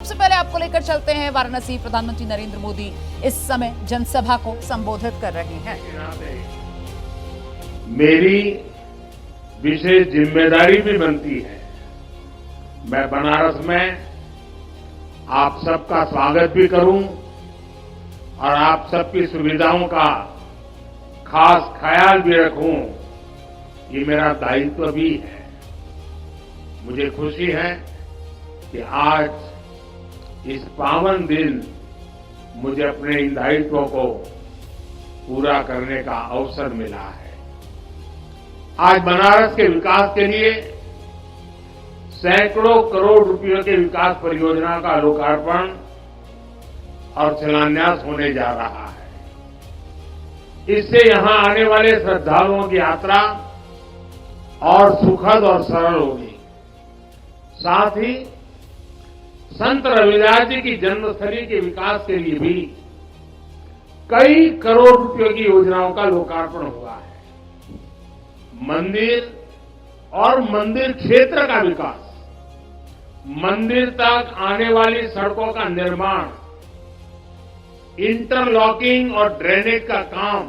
सबसे पहले आपको लेकर चलते हैं वाराणसी। प्रधानमंत्री नरेंद्र मोदी इस समय जनसभा को संबोधित कर रहे हैं। मेरी विशेष जिम्मेदारी भी बनती है। मैं बनारस में आप सबका स्वागत भी करूं और आप सबकी सुविधाओं का खास ख्याल भी रखूं, ये मेरा दायित्व भी है। मुझे खुशी है कि आज इस पावन दिन मुझे अपने इन दायित्वों को पूरा करने का अवसर मिला है। आज बनारस के विकास के लिए सैकड़ों करोड़ रुपयों के विकास परियोजना का लोकार्पण और शिलान्यास होने जा रहा है। इससे यहां आने वाले श्रद्धालुओं की यात्रा और सुखद और सरल होगी। साथ ही संत रविदास जी की जन्मस्थली के विकास के लिए भी कई करोड़ रुपयों की योजनाओं का लोकार्पण हुआ है। मंदिर और मंदिर क्षेत्र का विकास, मंदिर तक आने वाली सड़कों का निर्माण, इंटरलॉकिंग और ड्रेनेज का काम,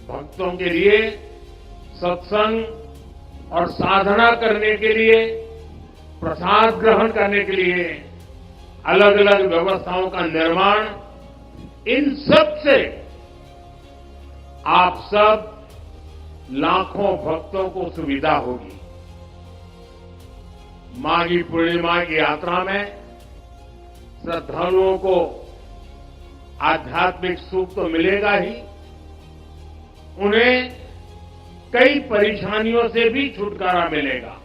भक्तों के लिए सत्संग और साधना करने के लिए, प्रसाद ग्रहण करने के लिए अलग अलग व्यवस्थाओं का निर्माण, इन सब से आप सब लाखों भक्तों को सुविधा होगी। माघी पूर्णिमा की यात्रा में श्रद्धालुओं को आध्यात्मिक सुख तो मिलेगा ही, उन्हें कई परेशानियों से भी छुटकारा मिलेगा।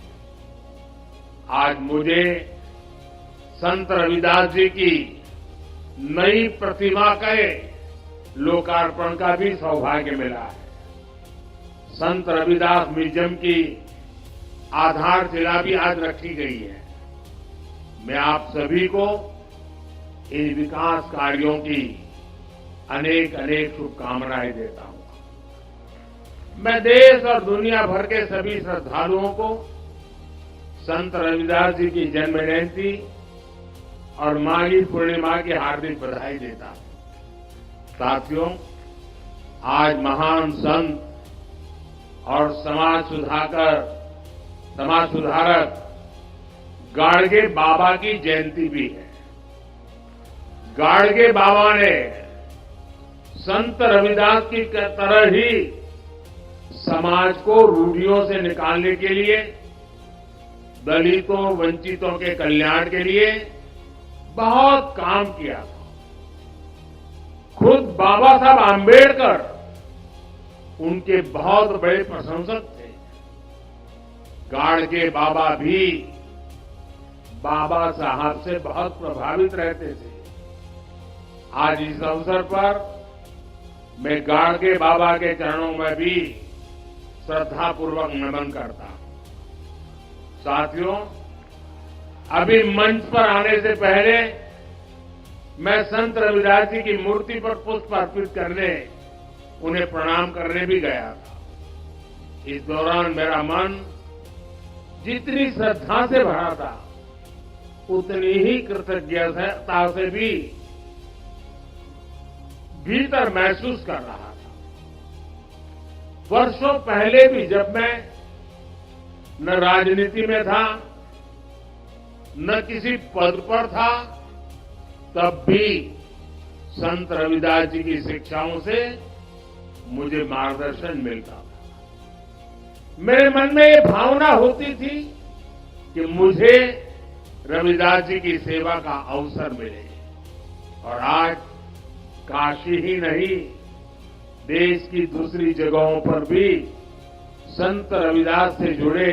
आज मुझे संत रविदास जी की नई प्रतिमा के लोकार्पण का भी सौभाग्य मिला है। संत रविदास म्यूजियम की आधारशिला भी आज रखी गई है। मैं आप सभी को इन विकास कार्यों की अनेक अनेक शुभकामनाएं देता हूं। मैं देश और दुनिया भर के सभी श्रद्धालुओं को संत रविदास जी की जन्म जयंती और माघी पूर्णिमा की हार्दिक बधाई देता हूं। साथियों, आज महान संत और समाज सुधारक गाडगे बाबा की जयंती भी है। गाडगे बाबा ने संत रविदास की तरह ही समाज को रूढ़ियों से निकालने के लिए, दलितों वंचितों के कल्याण के लिए बहुत काम किया था। खुद बाबा साहब आंबेडकर उनके बहुत बड़े प्रशंसक थे। गाडगे बाबा भी बाबा साहब से बहुत प्रभावित रहते थे। आज इस अवसर पर मैं गाडगे बाबा के चरणों में भी श्रद्धापूर्वक नमन करता हूं। साथियों, अभी मंच पर आने से पहले मैं संत रविदास जी की मूर्ति पर पुष्प अर्पित करने, उन्हें प्रणाम करने भी गया था। इस दौरान मेरा मन जितनी श्रद्धा से भरा था, उतनी ही कृतज्ञता से भी भीतर महसूस कर रहा था। वर्षों पहले भी जब मैं न राजनीति में था, न किसी पद पर था, तब भी संत रविदास जी की शिक्षाओं से मुझे मार्गदर्शन मिलता था। मेरे मन में ये भावना होती थी कि मुझे रविदास जी की सेवा का अवसर मिले। और आज काशी ही नहीं, देश की दूसरी जगहों पर भी संत रविदास से जुड़े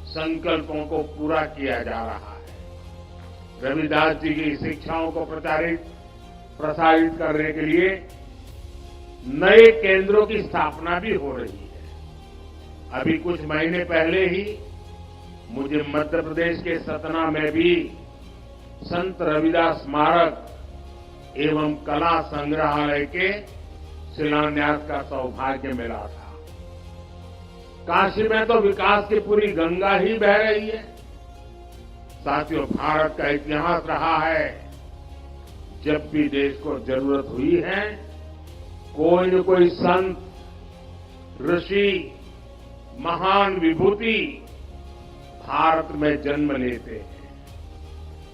संकल्पों को पूरा किया जा रहा है। रविदास जी की शिक्षाओं को प्रसारित करने के लिए नए केंद्रों की स्थापना भी हो रही है। अभी कुछ महीने पहले ही मुझे मध्य प्रदेश के सतना में भी संत रविदास स्मारक एवं कला संग्रहालय के शिलान्यास का सौभाग्य मिला था। काशी में तो विकास की पूरी गंगा ही बह रही है। साथियों, भारत का इतिहास रहा है, जब भी देश को जरूरत हुई है, कोई न कोई संत, ऋषि, महान विभूति भारत में जन्म लेते हैं।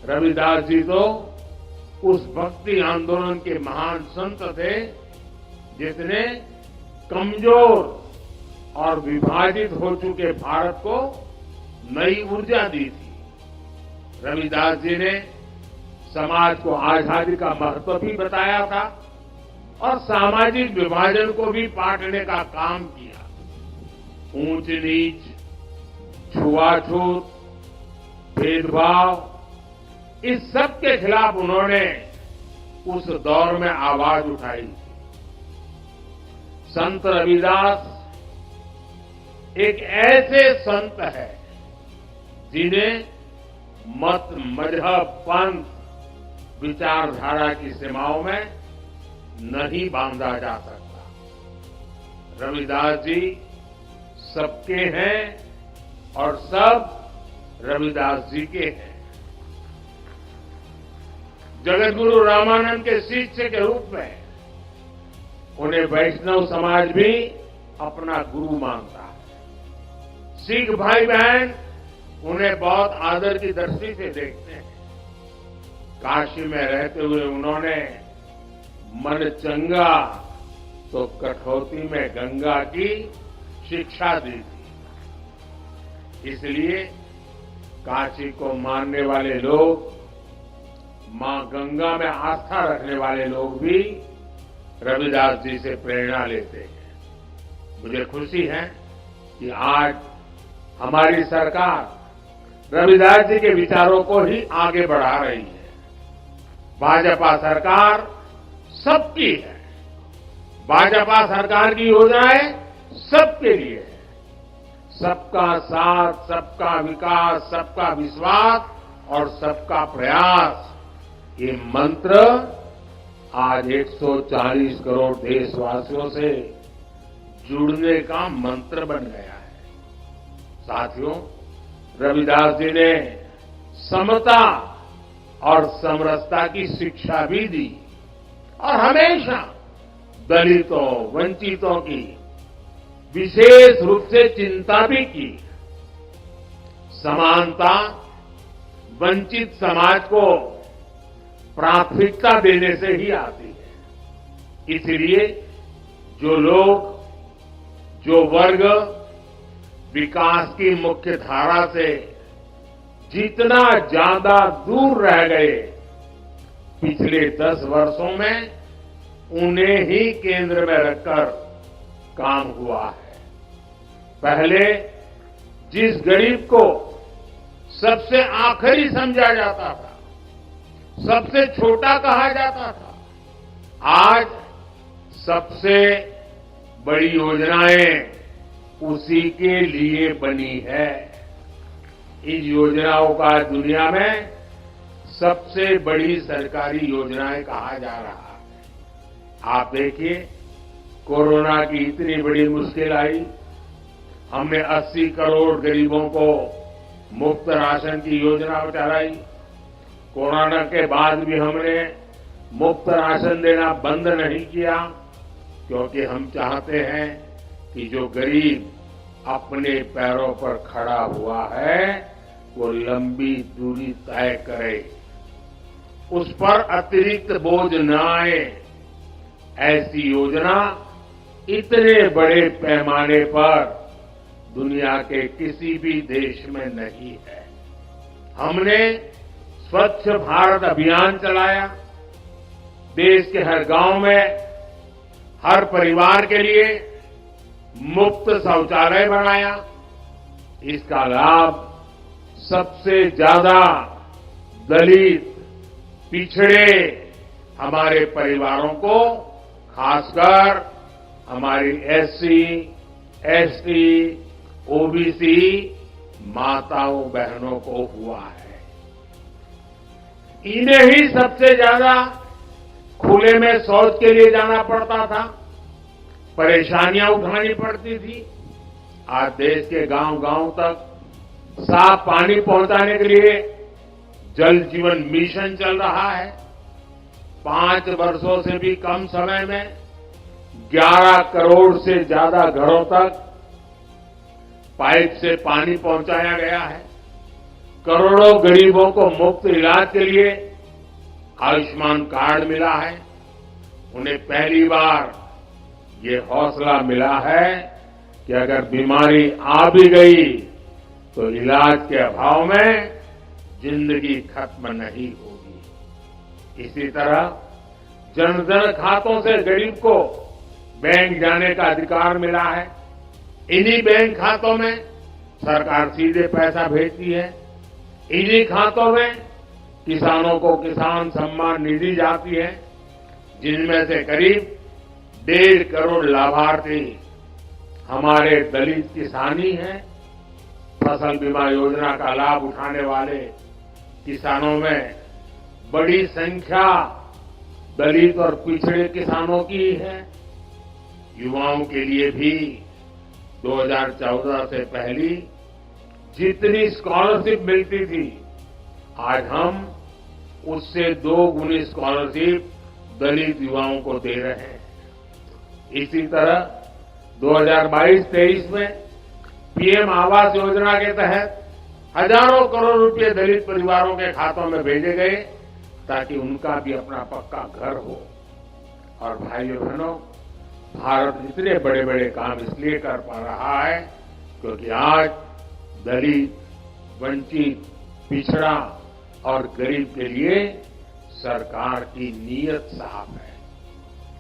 रविदास जी तो उस भक्ति आंदोलन के महान संत थे जिसने कमजोर और विभाजित हो चुके भारत को नई ऊर्जा दी थी। रविदास जी ने समाज को आजादी का महत्व भी बताया था और सामाजिक विभाजन को भी पाटने का काम किया। ऊंच नीच, छुआछूत, भेदभाव, इस सब के खिलाफ उन्होंने उस दौर में आवाज उठाई थी। संत रविदास एक ऐसे संत है जिन्हें मत, मजहब, पंथ, विचारधारा की सीमाओं में नहीं बांधा जा सकता। रविदास जी सबके हैं और सब रविदास जी के हैं। जगत गुरु रामानंद के शिष्य के रूप में उन्हें वैष्णव समाज भी अपना गुरु मानता है। सिख भाई बहन उन्हें बहुत आदर की दृष्टि से देखते हैं। काशी में रहते हुए उन्होंने मन चंगा तो कठौती में गंगा की शिक्षा दी थी। इसलिए काशी को मानने वाले लोग, मां गंगा में आस्था रखने वाले लोग भी रविदास जी से प्रेरणा लेते हैं। मुझे खुशी है कि आज हमारी सरकार रविदास जी के विचारों को ही आगे बढ़ा रही है। भाजपा सरकार सबकी है। भाजपा सरकार की योजनाएं सबके लिए है। सबका साथ, सबका विकास, सबका विश्वास और सबका प्रयास, ये मंत्र आज 140 करोड़ देशवासियों से जुड़ने का मंत्र बन गया है। साथियों, रविदास जी ने समता और समरसता की शिक्षा भी दी और हमेशा दलितों, वंचितों की विशेष रूप से चिंता भी की। समानता, वंचित समाज को प्राथमिकता देने से ही आती है। इसलिए जो लोग, जो वर्ग विकास की मुख्य धारा से जितना ज्यादा दूर रह गए, पिछले 10 वर्षों में उन्हें ही केंद्र में रखकर काम हुआ है। पहले जिस गरीब को सबसे आखिरी समझा जाता था, सबसे छोटा कहा जाता था, आज सबसे बड़ी योजनाएं उसी के लिए बनी है। इन योजनाओं का दुनिया में सबसे बड़ी सरकारी योजनाएं कहा जा रहा है। आप देखिए, कोरोना की इतनी बड़ी मुश्किल आई, हमने 80 करोड़ गरीबों को मुफ्त राशन की योजना चलाई। कोरोना के बाद भी हमने मुफ्त राशन देना बंद नहीं किया, क्योंकि हम चाहते हैं कि जो गरीब अपने पैरों पर खड़ा हुआ है वो लंबी दूरी तय करे, उस पर अतिरिक्त बोझ न आए। ऐसी योजना इतने बड़े पैमाने पर दुनिया के किसी भी देश में नहीं है। हमने स्वच्छ भारत अभियान चलाया। देश के हर गांव में, हर परिवार के लिए मुफ्त शौचालय बनाया। इसका लाभ सबसे ज्यादा दलित, पिछड़े हमारे परिवारों को, खासकर हमारी एससी, एसटी, ओबीसी माताओं बहनों को हुआ है। इन्हें ही सबसे ज्यादा खुले में शौच के लिए जाना पड़ता था, परेशानियां उठानी पड़ती थी। आज देश के गांव-गांव तक साफ पानी पहुंचाने के लिए जल जीवन मिशन चल रहा है। 5 वर्षों से भी कम समय में 11 करोड़ से ज्यादा घरों तक पाइप से पानी पहुंचाया गया है। करोड़ों गरीबों को मुफ्त इलाज के लिए आयुष्मान कार्ड मिला है। उन्हें पहली बार ये हौसला मिला है कि अगर बीमारी आ भी गई तो इलाज के अभाव में जिंदगी खत्म नहीं होगी। इसी तरह जन धन खातों से गरीब को बैंक जाने का अधिकार मिला है। इन्हीं बैंक खातों में सरकार सीधे पैसा भेजती है। इन्हीं खातों में किसानों को किसान सम्मान निधि जाती है, जिनमें से करीब 1.5 करोड़ लाभार्थी हमारे दलित किसान ही हैं। फसल बीमा योजना का लाभ उठाने वाले किसानों में बड़ी संख्या दलित और पिछड़े किसानों की ही है। युवाओं के लिए भी 2014 से पहली जितनी स्कॉलरशिप मिलती थी, आज हम उससे 2 गुनी स्कॉलरशिप दलित युवाओं को दे रहे हैं। इसी तरह 2022-23 में पीएम आवास योजना के तहत हजारों करोड़ रुपए दलित परिवारों के खातों में भेजे गए, ताकि उनका भी अपना पक्का घर हो। और भाइयों बहनों, भारत इतने बड़े बड़े काम इसलिए कर पा रहा है क्योंकि आज दलित, वंचित, पिछड़ा और गरीब के लिए सरकार की नीयत साफ है।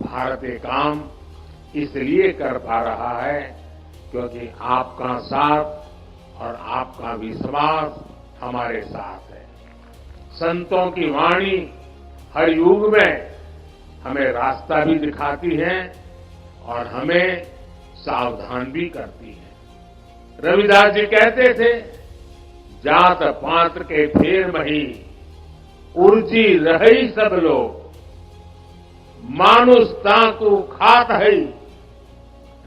भारत ये काम इसलिए कर पा रहा है क्योंकि आपका साथ और आपका विश्वास हमारे साथ है। संतों की वाणी हर युग में हमें रास्ता भी दिखाती है और हमें सावधान भी करती है। रविदास जी कहते थे, जात पात के फेर मही उर्जी रही सब लोग, मानुष ताकू खात है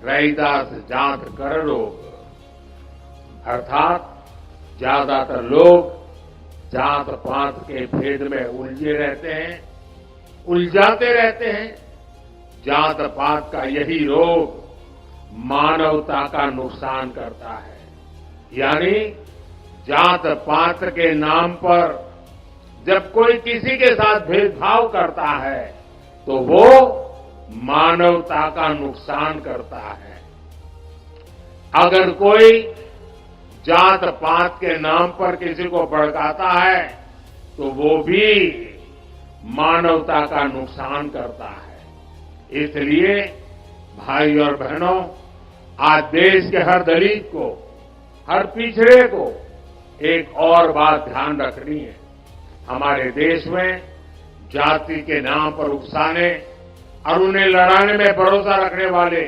रैदास जात कर लोग। अर्थात ज्यादातर लोग जात पात के भेद में उलझे रहते हैं, उलझाते रहते हैं। जात पात का यही रोग मानवता का नुकसान करता है। यानी जात पात के नाम पर जब कोई किसी के साथ भेदभाव करता है तो वो मानवता का नुकसान करता है। अगर कोई जात पात के नाम पर किसी को भड़काता है तो वो भी मानवता का नुकसान करता है। इसलिए भाई और बहनों, आज देश के हर दलित को, हर पिछड़े को एक और बात ध्यान रखनी है। हमारे देश में जाति के नाम पर उकसाने और उन्हें लड़ाने में भरोसा रखने वाले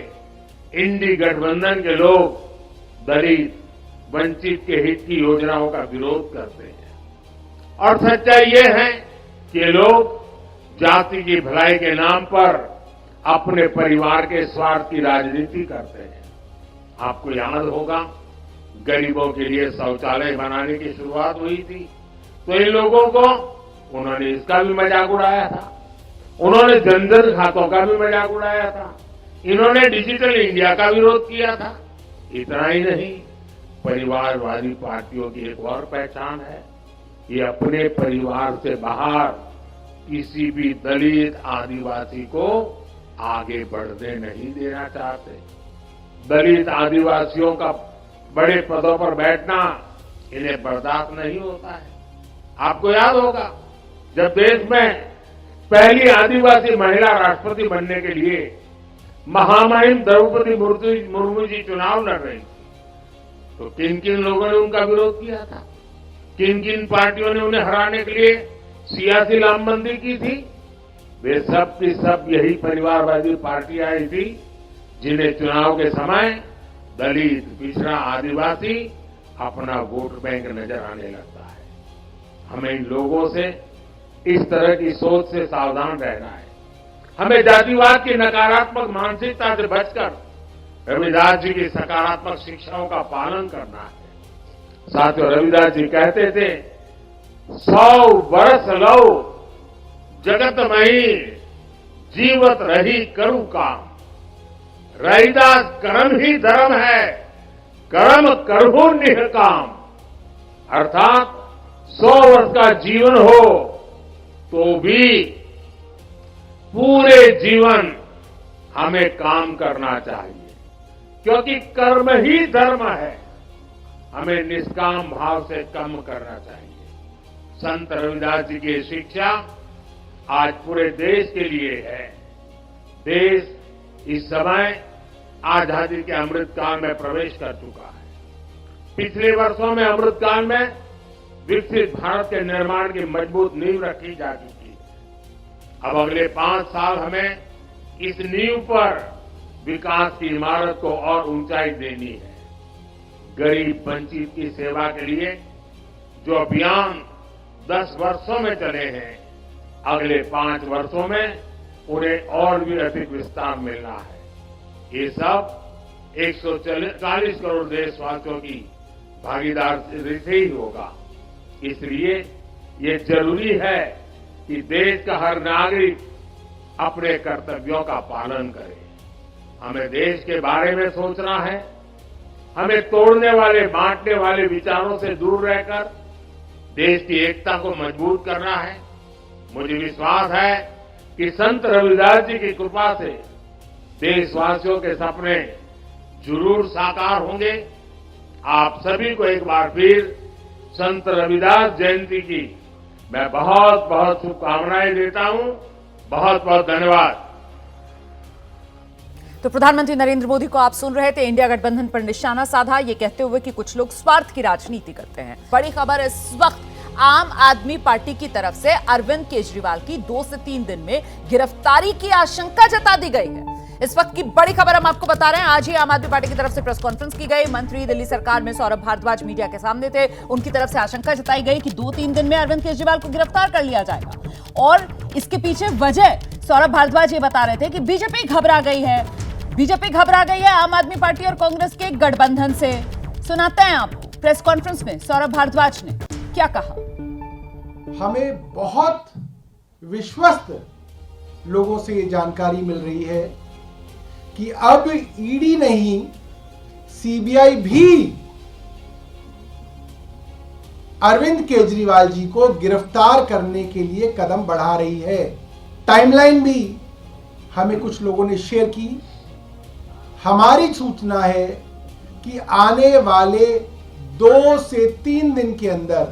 इंडी गठबंधन के लोग दलित, वंचित के हित की योजनाओं का विरोध करते हैं। और सच्चाई ये है कि ये लोग जाति की भलाई के नाम पर अपने परिवार के स्वार्थ की राजनीति करते हैं। आपको याद होगा, गरीबों के लिए शौचालय बनाने की शुरुआत हुई थी तो इन लोगों को उन्होंने इसका भी मजाक उड़ाया था। उन्होंने जनधन खातों का भी मजाक उड़ाया था। इन्होंने डिजिटल इंडिया का विरोध किया था। इतना ही नहीं, परिवारवादी पार्टियों की एक और पहचान है, ये अपने परिवार से बाहर किसी भी दलित, आदिवासी को आगे बढ़ने नहीं देना चाहते। दलित, आदिवासियों का बड़े पदों पर बैठना इन्हें बर्दाश्त नहीं होता है। आपको याद होगा, जब देश में पहली आदिवासी महिला राष्ट्रपति बनने के लिए महामहिम द्रौपदी मुर्मू जी चुनाव लड़ रही थी, तो किन किन लोगों ने उनका विरोध किया था? किन किन पार्टियों ने उन्हें हराने के लिए सियासी लामबंदी की थी? वे सब की सब यही परिवारवादी पार्टियां आई थी, जिन्हें चुनाव के समय दलित, पिछड़ा, आदिवासी अपना वोट बैंक नजर आने लगता है। हमें इन लोगों से, इस तरह की सोच से सावधान रहना है। हमें जातिवाद की नकारात्मक मानसिकता से बचकर रविदास जी की सकारात्मक शिक्षाओं का पालन करना है। साथियों, रविदास जी कहते थे, 100 वर्ष लो जगत मही जीवत रही करू काम। रैदास कर्म ही धर्म है, कर्म करहु निष्काम। अर्थात 100 वर्ष का जीवन हो तो भी पूरे जीवन हमें काम करना चाहिए, क्योंकि कर्म ही धर्म है। हमें निष्काम भाव से कर्म करना चाहिए। संत रविदास जी की शिक्षा आज पूरे देश के लिए है। देश इस समय आजादी के अमृतकाल में प्रवेश कर चुका है। पिछले वर्षों में अमृतकाल में विकसित भारत के निर्माण की मजबूत नींव रखी जा चुकी है। अब अगले 5 साल हमें इस नींव पर विकास की इमारत को और ऊंचाई देनी है। गरीब वंचित की सेवा के लिए जो अभियान 10 वर्षों में चले हैं, अगले 5 वर्षों में उन्हें और भी अधिक विस्तार मिलना है। ये सब 140 करोड़ देशवासियों की भागीदारी से ही होगा। इसलिए ये जरूरी है कि देश का हर नागरिक अपने कर्तव्यों का पालन करे। हमें देश के बारे में सोचना है। हमें तोड़ने वाले, बांटने वाले विचारों से दूर रहकर देश की एकता को मजबूत करना है। मुझे विश्वास है कि संत रविदास जी की कृपा से देशवासियों के सपने जरूर साकार होंगे। आप सभी को एक बार फिर संत रविदास जयंती की मैं बहुत बहुत शुभकामनाएं देता हूं। बहुत बहुत धन्यवाद। तो प्रधानमंत्री नरेंद्र मोदी को आप सुन रहे थे। इंडिया गठबंधन पर निशाना साधा, ये कहते हुए कि कुछ लोग स्वार्थ की राजनीति करते हैं। बड़ी खबर इस वक्त आम आदमी पार्टी की तरफ से अरविंद केजरीवाल की 2 से 3 दिन में गिरफ्तारी की आशंका जता दी गई है। इस वक्त की बड़ी खबर हम आपको बता रहे हैं। आज ही आम आदमी पार्टी की तरफ से प्रेस कॉन्फ्रेंस की गई। मंत्री दिल्ली सरकार में सौरभ भारद्वाज मीडिया के सामने थे। उनकी तरफ से आशंका जताई गई कि 2-3 दिन में अरविंद केजरीवाल को गिरफ्तार कर लिया जाएगा। और इसके पीछे वजह सौरभ भारद्वाज ये बता रहे थे कि बीजेपी घबरा गई है। बीजेपी घबरा गई है आम आदमी पार्टी और कांग्रेस के गठबंधन से। सुनाते हैं आपको प्रेस कॉन्फ्रेंस में सौरभ भारद्वाज ने क्या कहा। हमें बहुत विश्वस्त लोगों से ये जानकारी मिल रही है कि अब ईडी नहीं, सीबीआई भी अरविंद केजरीवाल जी को गिरफ्तार करने के लिए कदम बढ़ा रही है। टाइमलाइन भी हमें कुछ लोगों ने शेयर की। हमारी सूचना है कि आने वाले 2 से 3 दिन के अंदर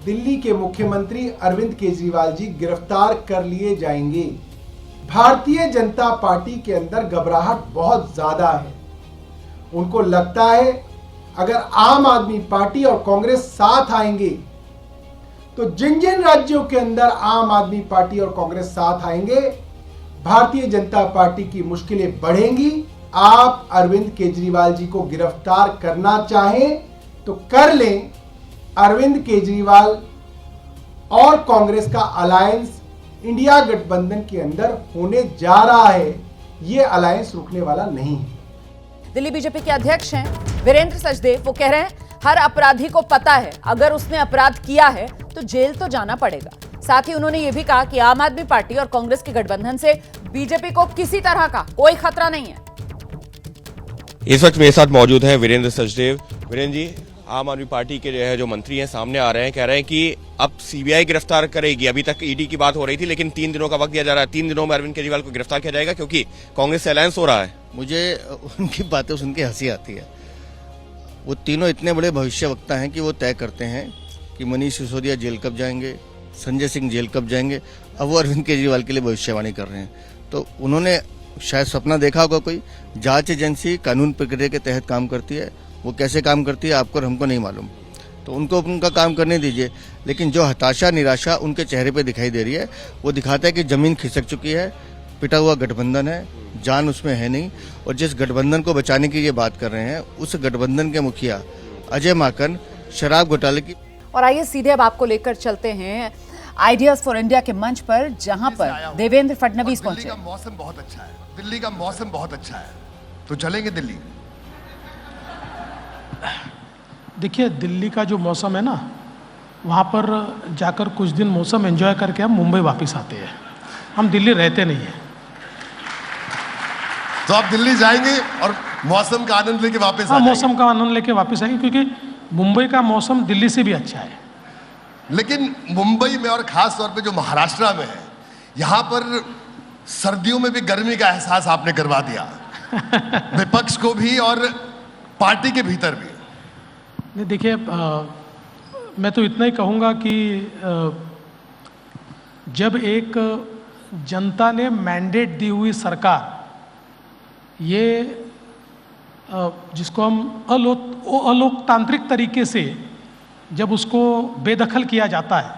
दिल्ली के मुख्यमंत्री अरविंद केजरीवाल जी गिरफ्तार कर लिए जाएंगे। भारतीय जनता पार्टी के अंदर घबराहट बहुत ज्यादा है। उनको लगता है अगर आम आदमी पार्टी और कांग्रेस साथ आएंगे तो जिन जिन राज्यों के अंदर आम आदमी पार्टी और कांग्रेस साथ आएंगे, भारतीय जनता पार्टी की मुश्किलें बढ़ेंगी। आप अरविंद केजरीवाल जी को गिरफ्तार करना चाहें तो कर लें। अरविंद केजरीवाल और कांग्रेस का अलायंस इंडिया गठबंधन के अंदर होने जा रहा है। यह अलायंस रुकने वाला नहीं है। दिल्ली बीजेपी के अध्यक्ष हैं वीरेंद्र सचदेव। वो कह रहे हैं हर अपराधी को पता है अगर उसने अपराध किया है तो जेल तो जाना पड़ेगा। साथ ही उन्होंने ये भी कहा कि आम आदमी पार्टी और कांग्रेस के गठबंधन से बीजेपी को किसी तरह का कोई खतरा नहीं है। इस वक्त मेरे साथ मौजूद हैं वीरेंद्र सचदेव। वीरेंद्र जी, आम आदमी पार्टी के जो मंत्री हैं सामने आ रहे हैं, कह रहे हैं कि अब सीबीआई गिरफ्तार करेगी। अभी तक ईडी की बात हो रही थी, लेकिन 3 दिनों का वक्त दिया जा रहा है। 3 दिनों में अरविंद केजरीवाल को गिरफ्तार किया जाएगा क्योंकि कांग्रेस से अलायंस हो रहा है। मुझे उनकी बातें सुन के हंसी आती है। वो तीनों इतने बड़े भविष्यवक्ता हैं कि वो तय करते हैं कि मनीष सिसोदिया जेल कब जाएंगे, संजय सिंह जेल कब जाएंगे। अब वो अरविंद केजरीवाल के लिए भविष्यवाणी कर रहे हैं। तो उन्होंने शायद सपना देखा होगा कोई। जांच एजेंसी कानून प्रक्रिया के तहत काम करती है। वो कैसे काम करती है आपको और हमको नहीं मालूम, तो उनको उनका काम करने दीजिए। लेकिन जो हताशा, निराशा उनके चेहरे पे दिखाई दे रही है, वो दिखाता है कि जमीन खिसक चुकी है, पिटा हुआ गठबंधन है, जान उसमें है नहीं। और जिस गठबंधन को बचाने की ये बात कर रहे हैं, उस गठबंधन के मुखिया अजय माकन शराब घोटाले की। और आइए सीधे अब आपको लेकर चलते हैं आइडियाज फॉर इंडिया के मंच पर, जहां पर देवेंद्र फडणवीस पहुंचे। दिल्ली का मौसम बहुत अच्छा है। दिल्ली का मौसम बहुत अच्छा है, तो चलेंगे दिल्ली। देखिए, दिल्ली का जो मौसम है ना, वहाँ पर जाकर कुछ दिन मौसम एंजॉय करके हम मुंबई वापस आते हैं। हम दिल्ली रहते नहीं हैं। तो आप दिल्ली जाएंगे और मौसम का आनंद लेके वापस हाँ, आ जाएंगे। मौसम का आनंद लेके वापस आएंगे, क्योंकि मुंबई का मौसम दिल्ली से भी अच्छा है। लेकिन मुंबई में और खास तौर पे जो महाराष्ट्र में है, यहाँ पर सर्दियों में भी गर्मी का एहसास आपने करवा दिया विपक्ष को भी और पार्टी के भीतर भी। नहीं, देखिए, मैं तो इतना ही कहूँगा कि जब एक जनता ने मैंडेट दी हुई सरकार, ये जिसको हम अलोकतांत्रिक तरीके से जब उसको बेदखल किया जाता है,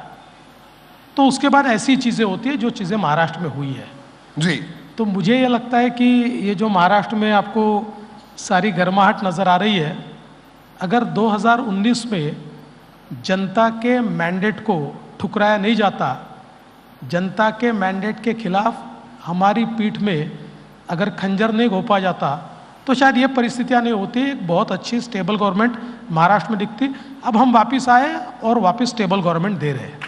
तो उसके बाद ऐसी चीज़ें होती है जो चीज़ें महाराष्ट्र में हुई है जी। तो मुझे ये लगता है कि ये जो महाराष्ट्र में आपको सारी गर्माहट नज़र आ रही है, अगर 2019 में जनता के मैंडेट को ठुकराया नहीं जाता, जनता के मैंडेट के खिलाफ हमारी पीठ में अगर खंजर नहीं घोंपा जाता, तो शायद ये परिस्थितियाँ नहीं होती। एक बहुत अच्छी स्टेबल गवर्नमेंट महाराष्ट्र में दिखती। अब हम वापस आए और वापस स्टेबल गवर्नमेंट दे रहे हैं।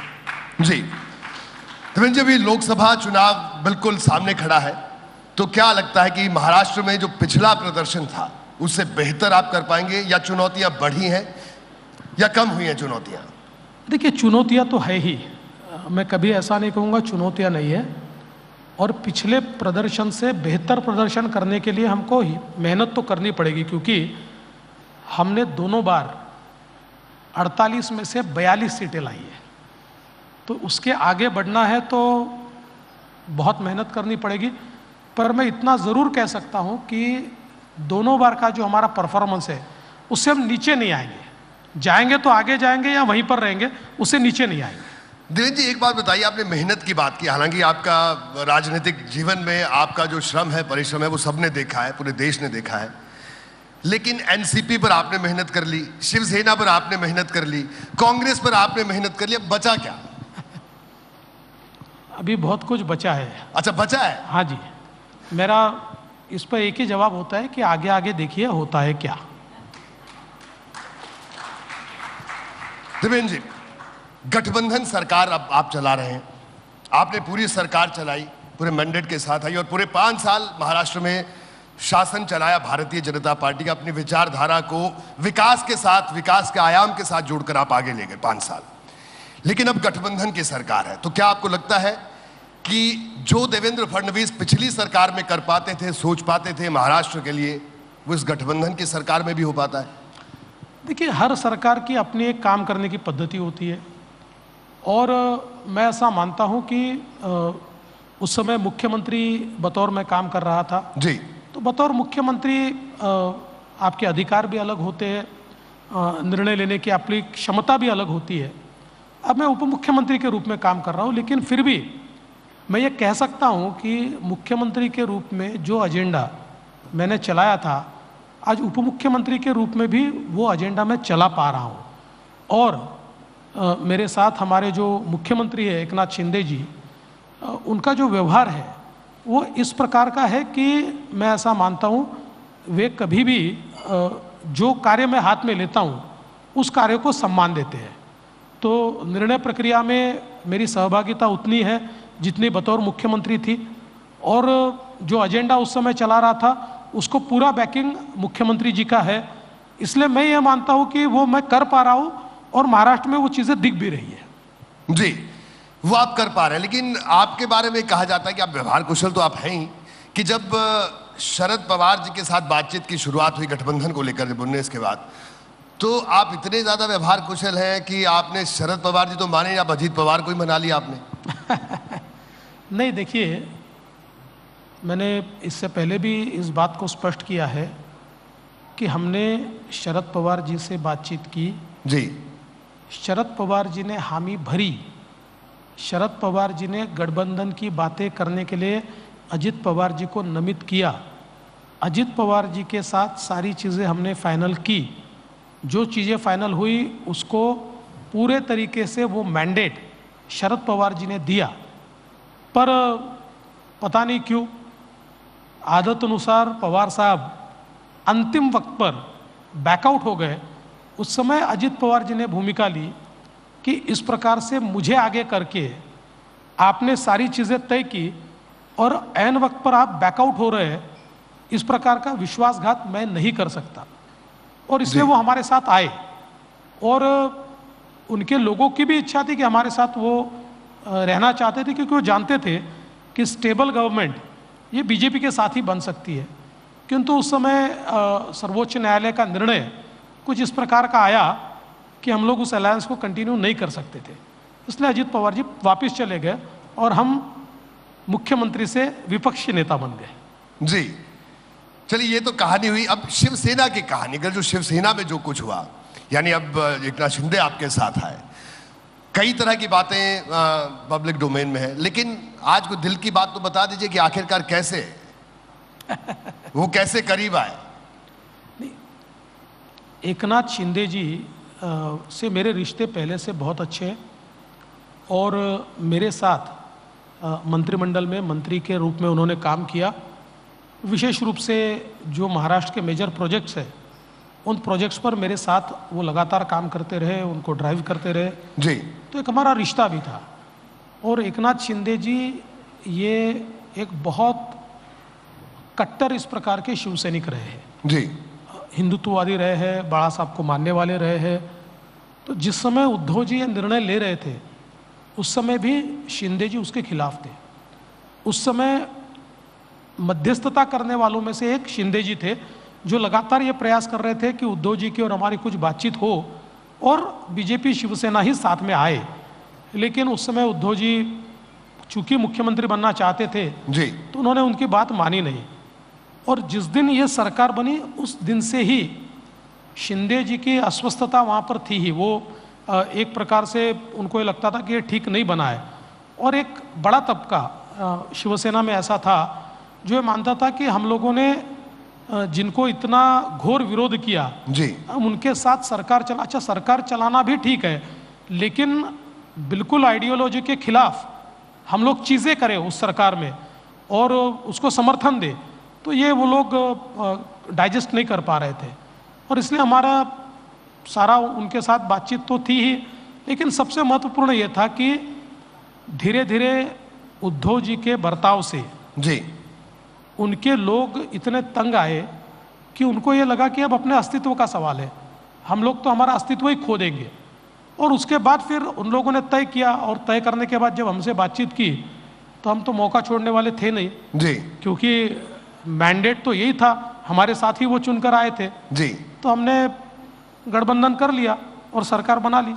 जी, देवेंद्र जी, अभी लोकसभा चुनाव बिल्कुल सामने खड़ा है, तो क्या लगता है कि महाराष्ट्र में जो पिछला प्रदर्शन था उससे बेहतर आप कर पाएंगे, या चुनौतियां बढ़ी हैं या कम हुई हैं चुनौतियां? देखिए, चुनौतियां तो है ही, मैं कभी ऐसा नहीं कहूँगा चुनौतियां नहीं है। और पिछले प्रदर्शन से बेहतर प्रदर्शन करने के लिए हमको ही मेहनत तो करनी पड़ेगी, क्योंकि हमने दोनों बार 48 में से 42 सीटें लाई है। तो उसके आगे बढ़ना है तो बहुत मेहनत करनी पड़ेगी। पर मैं इतना ज़रूर कह सकता हूँ कि दोनों बार का जो हमारा परफॉर्मेंस है उससे हम नीचे नहीं आएंगे। जाएंगे तो आगे जाएंगे या वहीं पर रहेंगे, उससे नीचे नहीं आएंगे। देवेंद्र जी, एक बात बताइए, आपने मेहनत की बात की, हालांकि आपका राजनीतिक जीवन में आपका जो श्रम है, परिश्रम है, वो सबने देखा है, पूरे देश ने देखा है। लेकिन एनसीपी पर आपने मेहनत कर ली, शिवसेना पर आपने मेहनत कर ली, कांग्रेस पर आपने मेहनत कर ली, अब बचा क्या? अभी बहुत कुछ बचा है। अच्छा, बचा है? हाँ जी, मेरा इस पर एक ही जवाब होता है कि आगे आगे देखिए होता है क्या। देवेंद्र जी, गठबंधन सरकार अब आप चला रहे हैं, आपने पूरी सरकार चलाई, पूरे मैंडेट के साथ आई और पूरे 5 साल महाराष्ट्र में शासन चलाया भारतीय जनता पार्टी का। अपनी विचारधारा को विकास के साथ, विकास के आयाम के साथ जोड़कर आप आगे ले गए 5 साल। लेकिन अब गठबंधन की सरकार है, तो क्या आपको लगता है कि जो देवेंद्र फडणवीस पिछली सरकार में कर पाते थे, सोच पाते थे महाराष्ट्र के लिए, वो इस गठबंधन की सरकार में भी हो पाता है? देखिए, हर सरकार की अपनी एक काम करने की पद्धति होती है और मैं ऐसा मानता हूं कि उस समय मुख्यमंत्री बतौर मैं काम कर रहा था जी। तो बतौर मुख्यमंत्री आपके अधिकार भी अलग होते हैं, निर्णय लेने की आपकी क्षमता भी अलग होती है। अब मैं उप मुख्यमंत्री के रूप में काम कर रहा हूं, लेकिन फिर भी मैं ये कह सकता हूं कि मुख्यमंत्री के रूप में जो एजेंडा मैंने चलाया था, आज उप मुख्यमंत्री के रूप में भी वो एजेंडा मैं चला पा रहा हूं। और मेरे साथ हमारे जो मुख्यमंत्री है एकनाथ शिंदे जी, उनका जो व्यवहार है वो इस प्रकार का है कि मैं ऐसा मानता हूँ वे कभी भी जो कार्य मैं हाथ में लेता हूँ उस कार्य को सम्मान देते हैं। तो निर्णय प्रक्रिया में मेरी सहभागिता उतनी है जितनी बतौर मुख्यमंत्री थी, और जो एजेंडा उस समय चला रहा था उसको पूरा बैकिंग मुख्यमंत्री जी का है। इसलिए मैं ये मानता हूँ कि वो मैं कर पा रहा हूँ और महाराष्ट्र में वो चीज़ें दिख भी रही है। जी, वो आप कर पा रहे हैं। लेकिन आपके बारे में कहा जाता है कि आप व्यवहार कुशल तो आप हैं ही, कि जब शरद पवार जी के साथ बातचीत की शुरुआत हुई गठबंधन को लेकर 19 के बाद, तो आप इतने ज़्यादा व्यवहार कुशल हैं कि आपने शरद पवार जी तो माने, आप अजीत पवार को ही मना लिया आपने। नहीं, देखिए, मैंने इससे पहले भी इस बात को स्पष्ट किया है कि हमने शरद पवार जी से बातचीत की जी। शरद पवार जी ने हामी भरी, शरद पवार जी ने गठबंधन की बातें करने के लिए अजित पवार जी को नमित किया। अजित पवार जी के साथ सारी चीज़ें हमने फाइनल की। जो चीज़ें फाइनल हुई उसको पूरे तरीके से वो मैंडेट शरद पवार जी ने दिया। पर पता नहीं क्यों आदत अनुसार पवार साहब अंतिम वक्त पर बैकआउट हो गए। उस समय अजित पवार जी ने भूमिका ली कि इस प्रकार से मुझे आगे करके आपने सारी चीज़ें तय की और ऐन वक्त पर आप बैकआउट हो रहे हैं, इस प्रकार का विश्वासघात मैं नहीं कर सकता। और इसलिए वो हमारे साथ आए और उनके लोगों की भी इच्छा थी कि हमारे साथ वो रहना चाहते थे, क्योंकि वो जानते थे कि स्टेबल गवर्नमेंट ये बीजेपी के साथ ही बन सकती है। किंतु उस समय सर्वोच्च न्यायालय का निर्णय कुछ इस प्रकार का आया कि हम लोग उस अलायंस को कंटिन्यू नहीं कर सकते थे, इसलिए अजीत पवार जी वापस चले गए और हम मुख्यमंत्री से विपक्षी नेता बन गए। जी चलिए, ये तो कहानी हुई। अब शिवसेना की कहानी, अगर जो शिवसेना में जो कुछ हुआ, यानी अब एकनाथ शिंदे आपके साथ आए, कई तरह की बातें पब्लिक डोमेन में है, लेकिन आज को दिल की बात तो बता दीजिए कि आखिरकार कैसे वो कैसे करीब आए। एकनाथ शिंदे जी से मेरे रिश्ते पहले से बहुत अच्छे हैं और मेरे साथ मंत्रिमंडल में मंत्री के रूप में उन्होंने काम किया। विशेष रूप से जो महाराष्ट्र के मेजर प्रोजेक्ट्स हैं, उन प्रोजेक्ट्स पर मेरे साथ वो लगातार काम करते रहे, उनको ड्राइव करते रहे जी। तो एक हमारा रिश्ता भी था। और एकनाथ शिंदे जी ये एक बहुत कट्टर इस प्रकार के शिवसैनिक रहे हैं जी, हिंदुत्ववादी रहे हैं, बाला साहब को मानने वाले रहे हैं। तो जिस समय उद्धव जी ये निर्णय ले रहे थे, उस समय भी शिंदे जी उसके खिलाफ थे। उस समय मध्यस्थता करने वालों में से एक शिंदे जी थे, जो लगातार ये प्रयास कर रहे थे कि उद्धव जी की और हमारी कुछ बातचीत हो और बीजेपी शिवसेना ही साथ में आए। लेकिन उस समय उद्धव जी चूंकि मुख्यमंत्री बनना चाहते थे जी, तो उन्होंने उनकी बात मानी नहीं। और जिस दिन ये सरकार बनी, उस दिन से ही शिंदे जी की अस्वस्थता वहाँ पर थी ही। वो एक प्रकार से उनको ये लगता था कि ये ठीक नहीं बना है। और एक बड़ा तबका शिवसेना में ऐसा था जो ये मानता था कि हम लोगों ने जिनको इतना घोर विरोध किया जी, हम उनके साथ सरकार चला। अच्छा, सरकार चलाना भी ठीक है, लेकिन बिल्कुल आइडियोलॉजी के खिलाफ हम लोग चीज़ें करें उस सरकार में और उसको समर्थन दे, तो ये वो लोग डाइजेस्ट नहीं कर पा रहे थे। और इसलिए हमारा सारा उनके साथ बातचीत तो थी ही, लेकिन सबसे महत्वपूर्ण ये था कि धीरे धीरे उद्धव जी के बर्ताव से जी, उनके लोग इतने तंग आए कि उनको ये लगा कि अब अपने अस्तित्व का सवाल है, हम लोग तो हमारा अस्तित्व ही खो देंगे। और उसके बाद फिर उन लोगों ने तय किया, और तय करने के बाद जब हमसे बातचीत की तो हम तो मौका छोड़ने वाले थे नहीं जी, क्योंकि मैंडेट तो यही था, हमारे साथ ही वो चुनकर आए थे जी। तो हमने गठबंधन कर लिया और सरकार बना ली।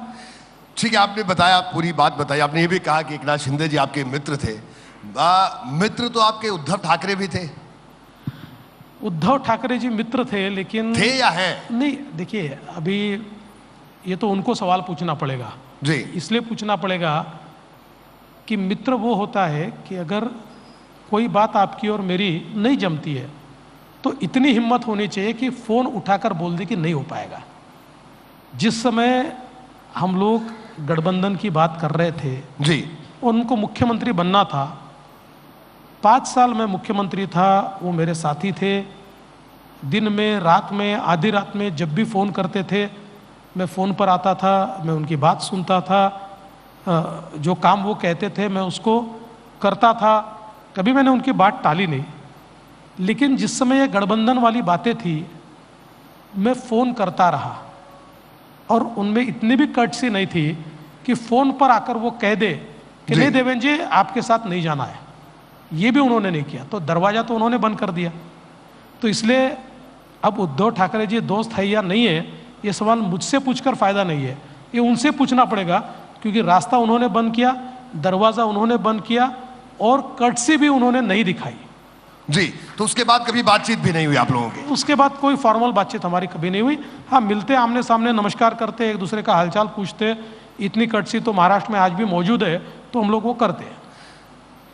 ठीक है, आपने बताया, पूरी बात बताई। आपने ये भी कहा कि एकनाथ शिंदे जी आपके मित्र थे। मित्र तो आपके उद्धव ठाकरे भी थे। उद्धव ठाकरे जी मित्र थे, लेकिन थे या हैं? नहीं, देखिए अभी ये तो उनको सवाल पूछना पड़ेगा जी, इसलिए पूछना पड़ेगा कि मित्र वो होता है कि अगर कोई बात आपकी और मेरी नहीं जमती है तो इतनी हिम्मत होनी चाहिए कि फ़ोन उठाकर बोल दे कि नहीं हो पाएगा। जिस समय हम लोग गठबंधन की बात कर रहे थे जी, उनको मुख्यमंत्री बनना था, 5 साल मैं मुख्यमंत्री था, वो मेरे साथी थे। दिन में, रात में, आधी रात में जब भी फ़ोन करते थे मैं फ़ोन पर आता था, मैं उनकी बात सुनता था, जो काम वो कहते थे मैं उसको करता था, कभी मैंने उनकी बात टाली नहीं। लेकिन जिस समय ये गठबंधन वाली बातें थी मैं फ़ोन करता रहा और उनमें इतनी भी कर्टसी नहीं थी कि फ़ोन पर आकर वो कह दे कि नहीं देवेंद्र जी आपके साथ नहीं जाना है, ये भी उन्होंने नहीं किया। तो दरवाज़ा तो उन्होंने बंद कर दिया। तो इसलिए अब उद्धव ठाकरे जी दोस्त है या नहीं है, ये सवाल मुझसे पूछकर फ़ायदा नहीं है, ये उनसे पूछना पड़ेगा, क्योंकि रास्ता उन्होंने बंद किया, दरवाज़ा उन्होंने बंद किया और कर्टसी भी उन्होंने नहीं दिखाई। जी। तो उसके बाद कभी बातचीत भी नहीं हुई आप लोगों की? उसके बाद कोई फॉर्मल बातचीत हमारी कभी नहीं हुई। हाँ, मिलते, आमने सामने नमस्कार करते, एक दूसरे का हालचाल पूछते, इतनी कर्टसी तो महाराष्ट्र में आज भी मौजूद है, तो हम लोग वो करते हैं।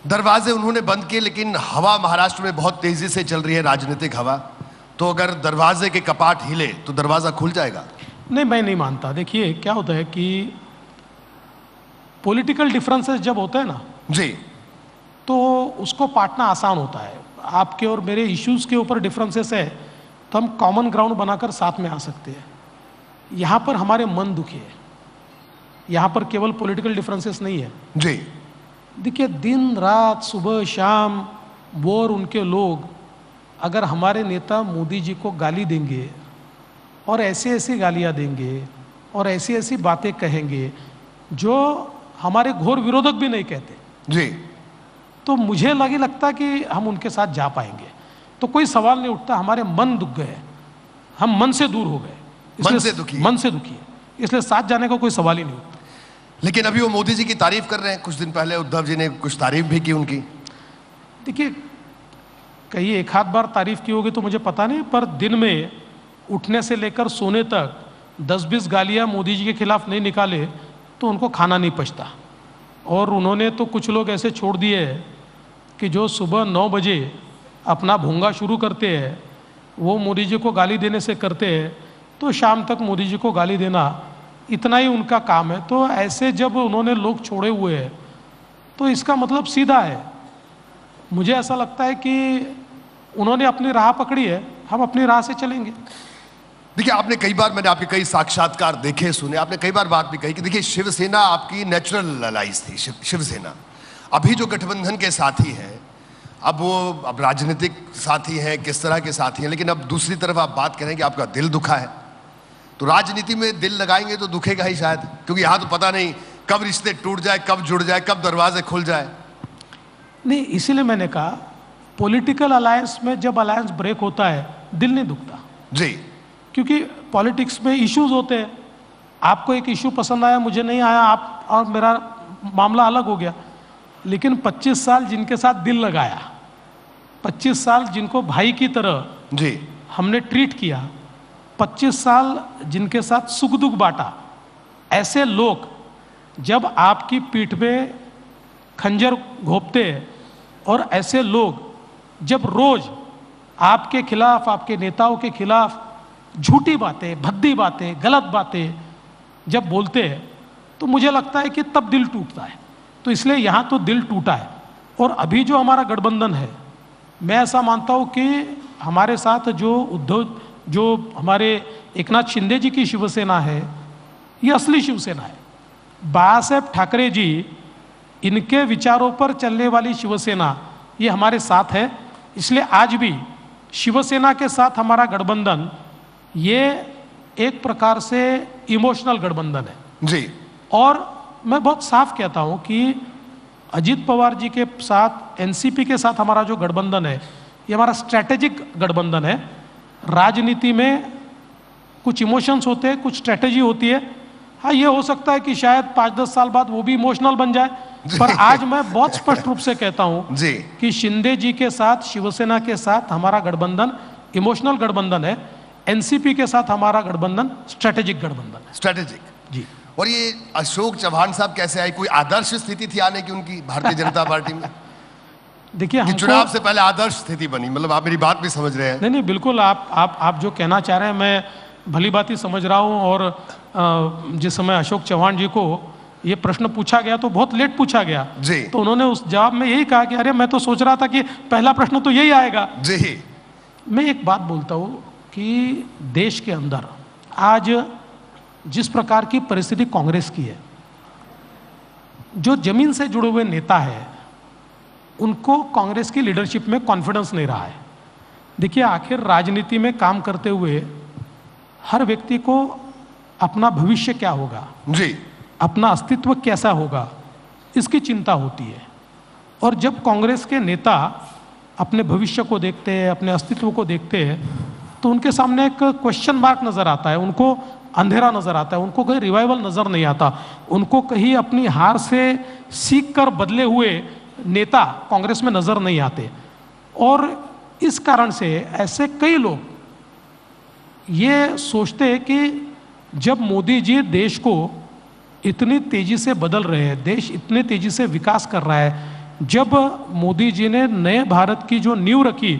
दरवाजे उन्होंने बंद किए, लेकिन हवा महाराष्ट्र में बहुत तेजी से चल रही है, राजनीतिक हवा। तो अगर दरवाजे के कपाट हिले तो दरवाजा खुल जाएगा? नहीं, मैं नहीं मानता। देखिए क्या होता है कि पॉलिटिकल डिफरेंसेस जब होते हैं ना जी, तो उसको पाटना आसान होता है। आपके और मेरे इश्यूज़ के ऊपर डिफरेंसेस है तो हम कॉमन ग्राउंड बनाकर साथ में आ सकते हैं। यहाँ पर हमारे मन दुखी है यहाँ पर केवल पॉलिटिकल डिफरेंसेस नहीं है। जी देखिए, दिन रात सुबह शाम वो और उनके लोग अगर हमारे नेता मोदी जी को गाली देंगे और ऐसी ऐसी गालियाँ देंगे और ऐसी ऐसी बातें कहेंगे जो हमारे घोर विरोधक भी नहीं कहते, जी, तो मुझे लगता कि हम उनके साथ जा पाएंगे। तो कोई सवाल नहीं उठता, हमारे मन दुख गए, हम मन से दूर हो गए, मन से दुखी, मन से दुखी है, इसलिए साथ जाने का कोई सवाल ही नहीं उठता। लेकिन अभी वो मोदी जी की तारीफ कर रहे हैं, कुछ दिन पहले उद्धव जी ने कुछ तारीफ भी की उनकी। देखिए, कहीं एक आध बार तारीफ की होगी तो मुझे पता नहीं, पर दिन में उठने से लेकर सोने तक 10-20 गालियाँ मोदी जी के खिलाफ नहीं निकाले तो उनको खाना नहीं पचता। और उन्होंने तो कुछ लोग ऐसे छोड़ दिए हैं कि जो सुबह 9 बजे अपना भोंगा शुरू करते हैं वो मोदी जी को गाली देने से करते हैं, तो शाम तक मोदी जी को गाली देना इतना ही उनका काम है। तो ऐसे जब उन्होंने लोग छोड़े हुए हैं तो इसका मतलब सीधा है, मुझे ऐसा लगता है कि उन्होंने अपनी राह पकड़ी है, हम अपनी राह से चलेंगे। देखिए, आपने कई बार, मैंने आपके कई साक्षात्कार देखे सुने, आपने कई बार बात भी कही कि देखिए शिवसेना आपकी नेचुरल अलाइज थी। शिवसेना अभी जो गठबंधन के साथी हैं, अब वो अब राजनीतिक साथी हैं, किस तरह के साथी हैं, लेकिन अब दूसरी तरफ आप बात करें कि आपका दिल दुखा है, तो राजनीति में दिल लगाएंगे तो दुखेगा ही शायद, क्योंकि यहाँ तो पता नहीं कब रिश्ते टूट जाए, कब जुड़ जाए, कब दरवाजे खुल जाए। नहीं, इसीलिए मैंने कहा पॉलिटिकल अलायंस में जब अलायंस ब्रेक होता है दिल नहीं दुखता जी, क्योंकि पॉलिटिक्स में इश्यूज होते हैं। आपको एक इशू पसंद आया, मुझे नहीं आया, आप और मेरा मामला अलग हो गया। लेकिन 25 साल जिनके साथ दिल लगाया, 25 साल जिनको भाई की तरह जी हमने ट्रीट किया, 25 साल जिनके साथ सुख दुख बांटा, ऐसे लोग जब आपकी पीठ पे खंजर घोंपते हैं और ऐसे लोग जब रोज आपके खिलाफ, आपके नेताओं के खिलाफ झूठी बातें, भद्दी बातें, गलत बातें जब बोलते हैं तो मुझे लगता है कि तब दिल टूटता है। तो इसलिए यहाँ तो दिल टूटा है। और अभी जो हमारा गठबंधन है, मैं ऐसा मानता हूँ कि हमारे साथ जो हमारे एकनाथ शिंदे जी की शिवसेना है, ये असली शिवसेना है। बाला साहेब ठाकरे जी, इनके विचारों पर चलने वाली शिवसेना, ये हमारे साथ है। इसलिए आज भी शिवसेना के साथ हमारा गठबंधन ये एक प्रकार से इमोशनल गठबंधन है जी। और मैं बहुत साफ कहता हूं कि अजीत पवार जी के साथ, एनसीपी के साथ हमारा जो गठबंधन है, ये हमारा स्ट्रैटेजिक गठबंधन है। राजनीति में कुछ इमोशंस होते हैं, कुछ स्ट्रैटेजी होती है। हाँ, ये हो सकता है कि शायद 5-10 साल बाद वो भी इमोशनल बन जाए, पर आज मैं बहुत स्पष्ट रूप से कहता हूं जी कि शिंदे जी के साथ, शिवसेना के साथ हमारा गठबंधन इमोशनल गठबंधन है। एनसीपी के साथ हमारा गठबंधन स्ट्रैटेजिक गठबंधन है। स्ट्रैटेजिक जी। और ये अशोक चौहान साहब कैसे आए? कोई आदर्श स्थिति थी आने की उनकी भारतीय जनता पार्टी में? देखिए, कि चुनाव से पहले आदर्श स्थिति बनी, मतलब आप मेरी बात भी समझ रहे हैं? नहीं, बिल्कुल, आप जो कहना चाह रहे हैं मैं भली बात ही समझ रहा हूँ। और जिस समय अशोक चौहान जी को ये प्रश्न पूछा गया तो बहुत लेट पूछा गया जी। तो उन्होंने उस जवाब में यही कहा कि अरे मैं तो सोच रहा था कि पहला प्रश्न तो यही आएगा जी। मैं एक बात बोलता हूँ कि देश के अंदर आज जिस प्रकार की परिस्थिति कांग्रेस की है, जो जमीन से जुड़े हुए नेता है उनको कांग्रेस की लीडरशिप में कॉन्फिडेंस नहीं रहा है। देखिए, आखिर राजनीति में काम करते हुए हर व्यक्ति को अपना भविष्य क्या होगा जी, अपना अस्तित्व कैसा होगा, इसकी चिंता होती है। और जब कांग्रेस के नेता अपने भविष्य को देखते हैं, अपने अस्तित्व को देखते हैं, तो उनके सामने एक क्वेश्चन मार्क नजर आता है, उनको अंधेरा नजर आता है, उनको कहीं रिवाइवल नजर नहीं आता, उनको कहीं अपनी हार से सीख कर बदले हुए नेता कांग्रेस में नजर नहीं आते। और इस कारण से ऐसे कई लोग ये सोचते हैं कि जब मोदी जी देश को इतनी तेजी से बदल रहे हैं, देश इतने तेजी से विकास कर रहा है, जब मोदी जी ने नए भारत की जो नींव रखी,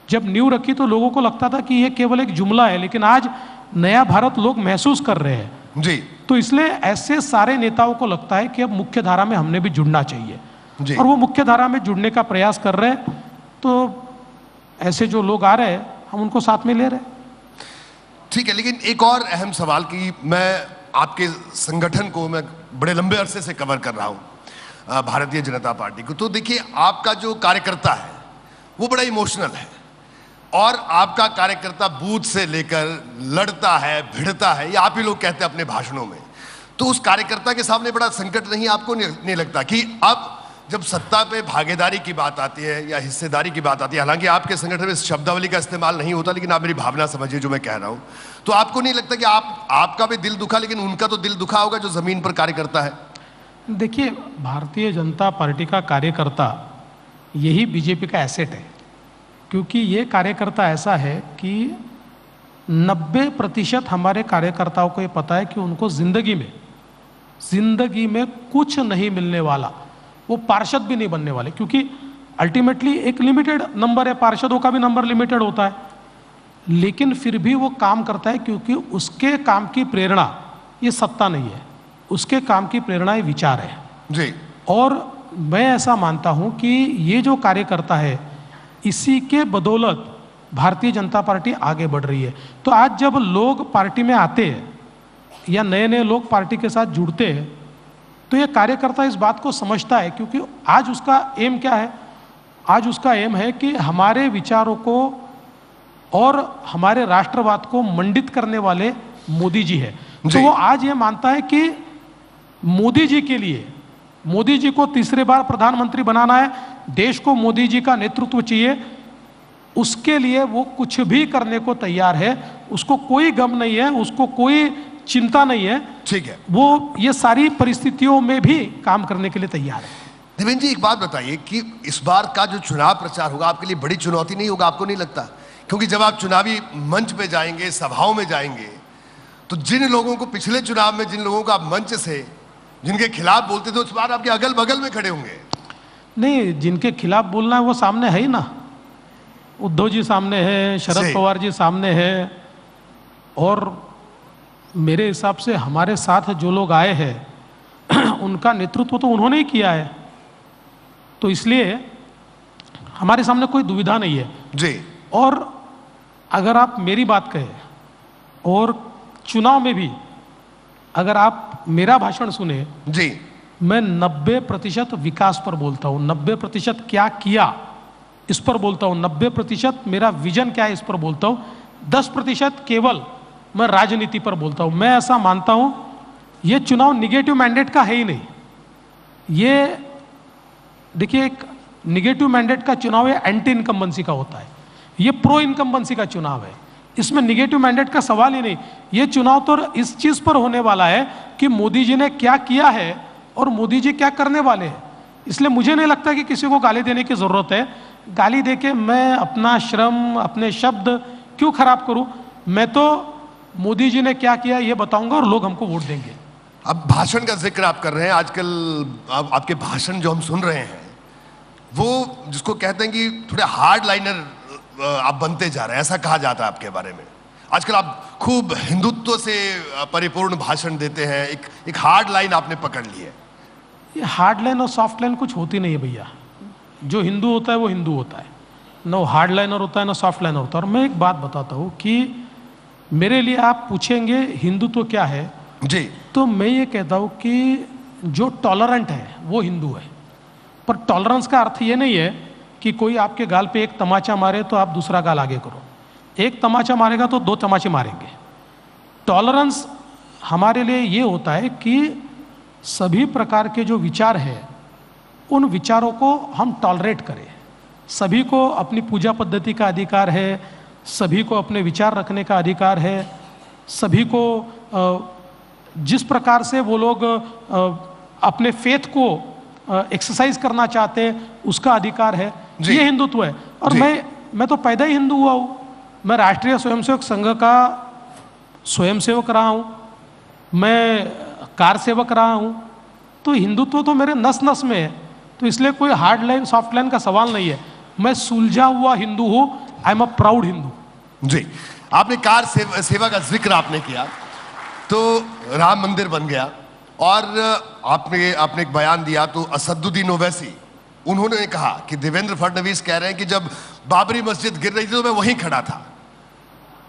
जब नींव रखी तो लोगों को लगता था कि ये केवल एक जुमला है, लेकिन आज नया भारत लोग महसूस कर रहे हैं जी। तो इसलिए ऐसे सारे नेताओं को लगता है कि अब मुख्य धारा में हमने भी जुड़ना चाहिए जी। और वो मुख्य धारा में जुड़ने का प्रयास कर रहे हैं। तो ऐसे जो लोग आ रहे हैं हम उनको साथ में ले रहे हैं। ठीक है, लेकिन एक और अहम सवाल कि मैं आपके संगठन को मैं बड़े लंबे अरसे से कवर कर रहा हूं, भारतीय जनता पार्टी को। तो देखिए, आपका जो कार्यकर्ता है वो बड़ा इमोशनल है, और आपका कार्यकर्ता बूथ से लेकर लड़ता है, भिड़ता है, ये आप ही लोग कहते हैं अपने भाषणों में। तो उस कार्यकर्ता के सामने बड़ा संकट नहीं आपको नहीं लगता कि अब जब सत्ता पे भागीदारी की बात आती है या हिस्सेदारी की बात आती है, हालांकि आपके संगठन में इस शब्दावली का इस्तेमाल नहीं होता, लेकिन आप मेरी भावना समझिए जो मैं कह रहा हूं, तो आपको नहीं लगता कि आपका भी दिल दुखा, लेकिन उनका तो दिल दुखा होगा जो जमीन पर कार्यकर्ता है? देखिए, भारतीय जनता पार्टी का कार्यकर्ता यही बीजेपी का एसेट है, क्योंकि ये कार्यकर्ता ऐसा है कि 90% हमारे कार्यकर्ताओं को ये पता है कि उनको जिंदगी में कुछ नहीं मिलने वाला, वो पार्षद भी नहीं बनने वाले, क्योंकि अल्टीमेटली एक लिमिटेड नंबर है, पार्षदों का भी नंबर लिमिटेड होता है, लेकिन फिर भी वो काम करता है क्योंकि उसके काम की प्रेरणा ये सत्ता नहीं है, उसके काम की प्रेरणा ये विचार है जी। और मैं ऐसा मानता हूं कि ये जो कार्यकर्ता है, इसी के बदौलत भारतीय जनता पार्टी आगे बढ़ रही है। तो आज जब लोग पार्टी में आते हैं या नए नए लोग पार्टी के साथ जुड़ते हैं, तो ये कार्यकर्ता इस बात को समझता है, क्योंकि आज उसका एम क्या है? आज उसका एम है कि हमारे विचारों को और हमारे राष्ट्रवाद को मंडित करने वाले मोदी जी है। तो वो आज ये मानता है कि मोदी जी के लिए, मोदी जी को तीसरी बार प्रधानमंत्री बनाना है, देश को मोदी जी का नेतृत्व चाहिए, उसके लिए वो कुछ भी करने को तैयार है, उसको कोई गम नहीं है, उसको कोई चिंता नहीं है। ठीक है, वो ये सारी परिस्थितियों में भी काम करने के लिए तैयार है। देवेंद्र जी, एक बात बताइए कि इस बार का जो चुनाव प्रचार होगा आपके लिए बड़ी चुनौती नहीं होगा? आपको नहीं लगता? क्योंकि जब आप चुनावी मंच पे जाएंगे, सभाओं में जाएंगे, तो जिन लोगों को पिछले चुनाव में, जिन लोगों को आप मंच से जिनके खिलाफ बोलते थे, उस बार आपके अगल बगल में खड़े होंगे। नहीं, जिनके खिलाफ बोलना है वो सामने है ही ना। उद्धव जी सामने है, शरद पवार जी सामने है, और मेरे हिसाब से हमारे साथ जो लोग आए हैं उनका नेतृत्व तो उन्होंने ही किया है, तो इसलिए हमारे सामने कोई दुविधा नहीं है जी। और अगर आप मेरी बात कहें, और चुनाव में भी अगर आप मेरा भाषण सुने जी, मैं 90% विकास पर बोलता हूँ, 90% क्या किया इस पर बोलता हूँ, 90% मेरा विजन क्या है इस पर बोलता हूँ, 10% केवल मैं राजनीति पर बोलता हूँ। मैं ऐसा मानता हूँ ये चुनाव निगेटिव मैंडेट का है ही नहीं। ये देखिए, एक निगेटिव मैंडेट का चुनाव है, एंटी इनकम्बेंसी का होता है, ये प्रो इनकम्बेंसी का चुनाव है, इसमें निगेटिव मैंडेट का सवाल ही नहीं। ये चुनाव तो इस चीज पर होने वाला है कि मोदी जी ने क्या किया है और मोदी जी क्या करने वाले हैं। इसलिए मुझे नहीं लगता कि किसी को गाली देने की जरूरत है। गाली देके मैं अपना श्रम, अपने शब्द क्यों खराब करूं? मैं तो मोदी जी ने क्या किया ये बताऊंगा और लोग हमको वोट देंगे। अब भाषण का जिक्र आप कर रहे हैं, आजकल आपके भाषण जो हम सुन रहे हैं वो जिसको कहते हैं कि थोड़े हार्ड लाइनर आप बनते जा रहे हैं, ऐसा कहा जाता है आपके बारे में। आजकल आप खूब हिंदुत्व से परिपूर्ण भाषण देते हैं, एक हार्ड लाइन आपने पकड़ ली है। ये हार्ड लाइन और सॉफ्ट लाइन कुछ होती नहीं है भैया। जो हिंदू होता है वो हिंदू होता है, ना हार्ड लाइनर होता है ना सॉफ्ट लाइनर होता है। और मैं एक बात बताता हूँ कि मेरे लिए आप पूछेंगे हिंदुत्व क्या है जी, तो मैं ये कहता हूँ कि जो टॉलरेंट है वो हिंदू है। पर टॉलरेंस का अर्थ ये नहीं है कि कोई आपके गाल पे एक तमाचा मारे तो आप दूसरा गाल आगे करो, एक तमाचा मारेगा तो 2 तमाचे मारेंगे। टॉलरेंस हमारे लिए ये होता है कि सभी प्रकार के जो विचार हैं उन विचारों को हम टॉलरेट करें। सभी को अपनी पूजा पद्धति का अधिकार है, सभी को अपने विचार रखने का अधिकार है, सभी को जिस प्रकार से वो लोग अपने फेथ को एक्सरसाइज करना चाहते हैं उसका अधिकार है। ये हिंदुत्व है। और मैं तो पैदा ही हिंदू हुआ हूँ। मैं राष्ट्रीय स्वयंसेवक संघ का स्वयंसेवक रहा हूँ, मैं कार सेवक रहा हूँ, तो हिंदुत्व तो मेरे नस नस में है। तो इसलिए कोई हार्ड लाइन सॉफ्ट लाइन का सवाल नहीं है। मैं सुलझा हुआ हिंदू हूँ, I am a proud Hindu. जी, आपने कार सेवा का जिक्र आपने किया तो राम मंदिर बन गया, और आपने एक बयान दिया तो असदुद्दीन ओवैसी उन्होंने कहा कि देवेंद्र फडणवीस कह रहे हैं कि जब बाबरी मस्जिद गिर रही थी तो मैं वहीं खड़ा था।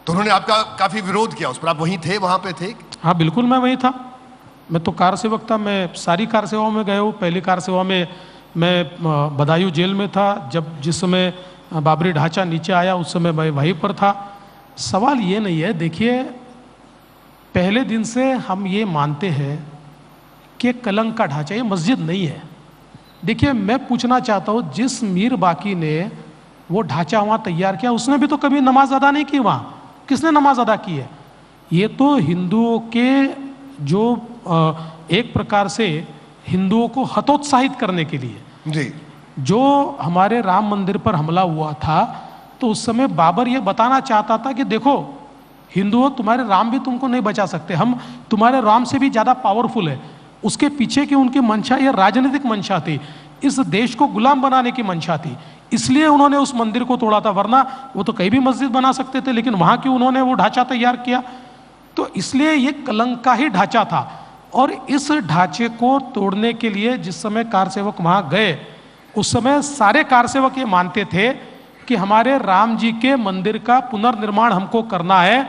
तो उन्होंने आपका काफी विरोध किया उस पर, आप वहीं थे, वहां पे थे? हाँ बिल्कुल मैं वही था। मैं तो कार सेवक था। मैं सारी कार सेवाओं में गया हूँ। पहली कार सेवा में मैं बदायूं जेल में था। जिस समय बाबरी ढांचा नीचे आया उस समय मैं वहीं पर था। सवाल ये नहीं है, देखिए पहले दिन से हम ये मानते हैं कि कलंक का ढांचा ये मस्जिद नहीं है। देखिए मैं पूछना चाहता हूँ, जिस मीर बाकी ने वो ढांचा वहाँ तैयार किया उसने भी तो कभी नमाज अदा नहीं की वहाँ। किसने नमाज अदा की है? ये तो हिंदुओं के जो एक प्रकार से हिंदुओं को हतोत्साहित करने के लिए जी जो हमारे राम मंदिर पर हमला हुआ था, तो उस समय बाबर ये बताना चाहता था कि देखो हिंदुओं, तुम्हारे राम भी तुमको नहीं बचा सकते, हम तुम्हारे राम से भी ज़्यादा पावरफुल है। उसके पीछे की उनकी मंशा ये राजनीतिक मंशा थी, इस देश को गुलाम बनाने की मंशा थी, इसलिए उन्होंने उस मंदिर को तोड़ा था। वरना वो तो कहीं भी मस्जिद बना सकते थे, लेकिन वहाँ क्यों उन्होंने वो ढांचा तैयार किया? तो इसलिए ये कलंक का ही ढांचा था। और इस ढांचे को तोड़ने के लिए जिस समय कार सेवक वहाँ गए, उस समय सारे कार सेवक ये मानते थे कि हमारे राम जी के मंदिर का पुनर्निर्माण हमको करना है,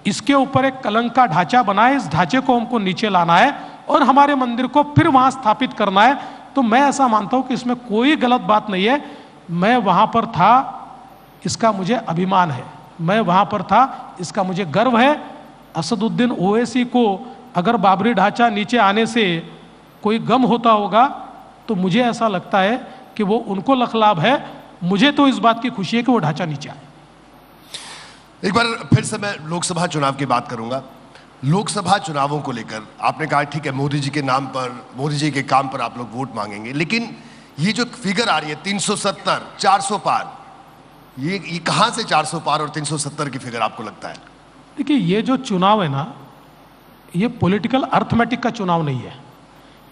इसके ऊपर एक कलंक का ढांचा बना है, इस ढांचे को हमको नीचे लाना है और हमारे मंदिर को फिर वहाँ स्थापित करना है। तो मैं ऐसा मानता हूँ कि इसमें कोई गलत बात नहीं है। मैं वहाँ पर था, इसका मुझे अभिमान है। मैं वहाँ पर था, इसका मुझे गर्व है। असदुद्दीन ओवैसी को अगर बाबरी ढांचा नीचे आने से कोई गम होता होगा तो मुझे ऐसा लगता है कि वो उनको लखलाभ है। मुझे तो इस बात की खुशी है कि वो ढांचा नीचे आए। एक बार फिर से मैं लोकसभा चुनाव की बात करूंगा। लोकसभा चुनावों को लेकर आपने कहा ठीक है, मोदी जी के नाम पर, मोदी जी के काम पर आप लोग वोट मांगेंगे, लेकिन ये जो फिगर आ रही है 370, 400 पार, ये कहां से 400 पार और 370 की फिगर आपको लगता है? देखिए ये जो चुनाव है ना, ये पॉलिटिकल अर्थमेटिक का चुनाव नहीं है,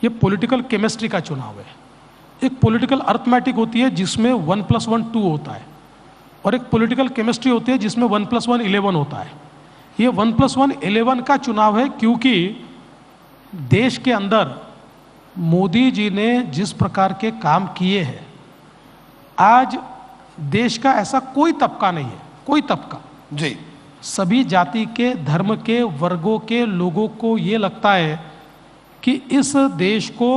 ये पॉलिटिकल केमिस्ट्री का चुनाव है। एक पॉलिटिकल अर्थमेटिक होती है जिसमें 1+1 2 होता है, और एक पॉलिटिकल केमिस्ट्री होती है जिसमें 1+1 11 होता है। ये 1+1 11 का चुनाव है, क्योंकि देश के अंदर मोदी जी ने जिस प्रकार के काम किए हैं, आज देश का ऐसा कोई तबका नहीं है, कोई तबका जी, सभी जाति के, धर्म के, वर्गों के लोगों को ये लगता है कि इस देश को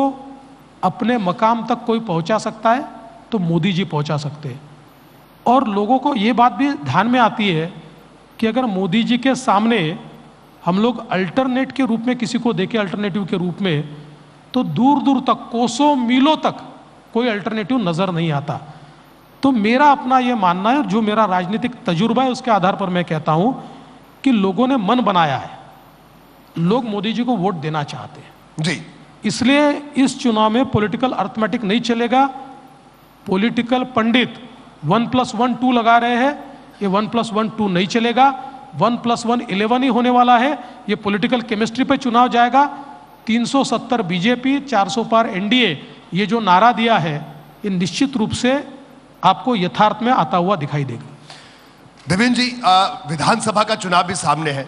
अपने मकाम तक कोई पहुंचा सकता है तो मोदी जी पहुंचा सकते हैं। और लोगों को ये बात भी ध्यान में आती है कि अगर मोदी जी के सामने हम लोग अल्टरनेट के रूप में किसी को देखें, अल्टरनेटिव के रूप में, तो दूर दूर तक, कोसों मीलों तक कोई अल्टरनेटिव नज़र नहीं आता। तो मेरा अपना ये मानना है, जो मेरा राजनीतिक तजुर्बा है उसके आधार पर मैं कहता हूँ कि लोगों ने मन बनाया है, लोग मोदी जी को वोट देना चाहते हैं जी। इसलिए इस चुनाव में पॉलिटिकल अर्थमेटिक नहीं चलेगा। पॉलिटिकल पंडित 1+1 2 लगा रहे हैं, ये 1+1 2 नहीं चलेगा, 1+1 11 ही होने वाला है। ये पॉलिटिकल केमिस्ट्री पे चुनाव जाएगा। 370 बीजेपी, 400 पार एनडीए, ये जो नारा दिया है ये निश्चित रूप से आपको यथार्थ में आता हुआ दिखाई देगा। देवेंद्र जी, विधानसभा का चुनाव भी सामने है,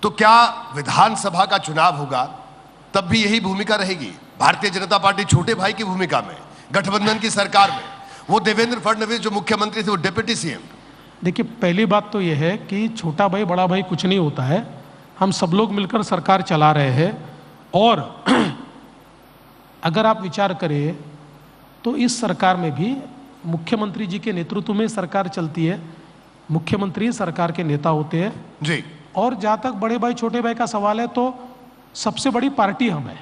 तो क्या विधानसभा का चुनाव होगा तब भी यही भूमिका रहेगी? भारतीय जनता पार्टी छोटे भाई की भूमिका में, गठबंधन की सरकार में, वो देवेंद्र फडणवीस जो मुख्यमंत्री थे वो डिप्टी सीएम। देखिए पहली बात तो यह है कि छोटा भाई बड़ा भाई कुछ नहीं होता है। हम सब लोग मिलकर सरकार चला रहे हैं, और अगर आप विचार करें तो इस सरकार में भी मुख्यमंत्री जी के नेतृत्व में सरकार चलती है, मुख्यमंत्री सरकार के नेता होते हैं जी। और जहाँ तक बड़े भाई छोटे भाई का सवाल है, तो सबसे बड़ी पार्टी हम है।